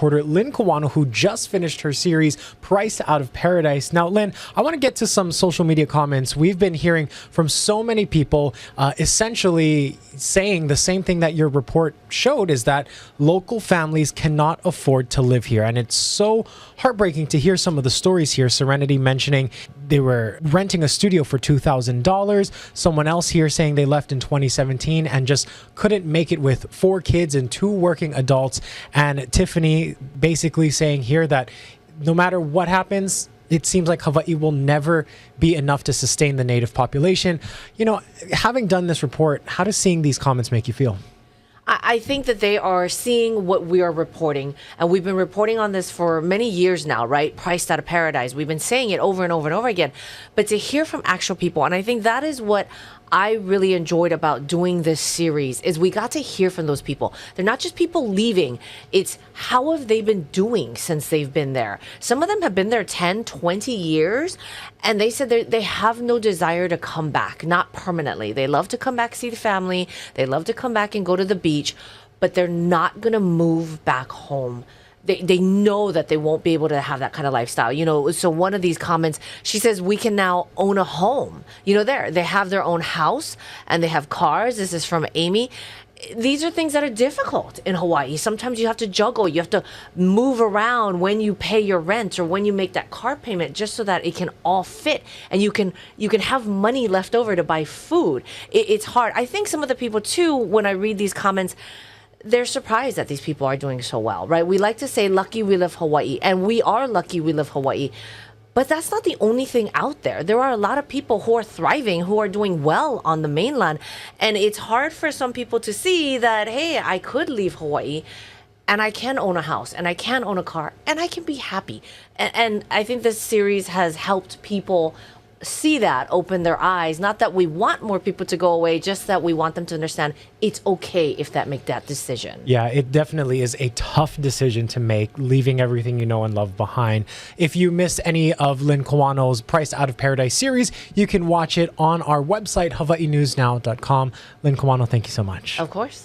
reporter Lynn Kawano, who just finished her series, Priced Out of Paradise. Now, Lynn, I want to get to some social media comments. We've been hearing from so many people essentially saying the same thing that your report showed, is that local families cannot afford to live here. And it's so heartbreaking to hear some of the stories here. Serenity mentioning they were renting a studio for $2,000. Someone else here saying they left in 2017 and just couldn't make it with 4 kids and 2 working adults. And Tiffany basically saying here that no matter what happens, it seems like Hawaii will never be enough to sustain the native population. You know, having done this report, how does seeing these comments make you feel? I think that they are seeing what we are reporting, and we've been reporting on this for many years now, right? Priced Out of Paradise. We've been saying it over and over and over again, but to hear from actual people, and I think that is what I really enjoyed about doing this series, is we got to hear from those people. They're not just people leaving, it's how have they been doing since they've been there. Some of them have been there 10, 20 years, and they said they have no desire to come back, not permanently. They love to come back, see the family, they love to come back and go to the beach, but they're not gonna move back home. They know that they won't be able to have that kind of lifestyle. You know, so one of these comments, she says, we can now own a home. You know, they have their own house and they have cars. This is from Amy. These are things that are difficult in Hawaii. Sometimes you have to juggle. You have to move around when you pay your rent or when you make that car payment, just so that it can all fit and you can have money left over to buy food. It's hard. I think some of the people too, when I read these comments, they're surprised that these people are doing so well, right? We like to say, lucky we live Hawaii, and we are lucky we live Hawaii. But that's not the only thing out there. There are a lot of people who are thriving, who are doing well on the mainland. And it's hard for some people to see that, hey, I could leave Hawaii and I can own a house and I can own a car and I can be happy. And I think this series has helped people see that, open their eyes. Not that we want more people to go away, just that we want them to understand it's okay if they make that decision. Yeah, it definitely is a tough decision to make, leaving everything you know and love behind. If you missed any of Lynn Kawano's Priced Out of Paradise series, you can watch it on our website, hawaiinewsnow.com. Lynn Kawano, thank you so much. Of course.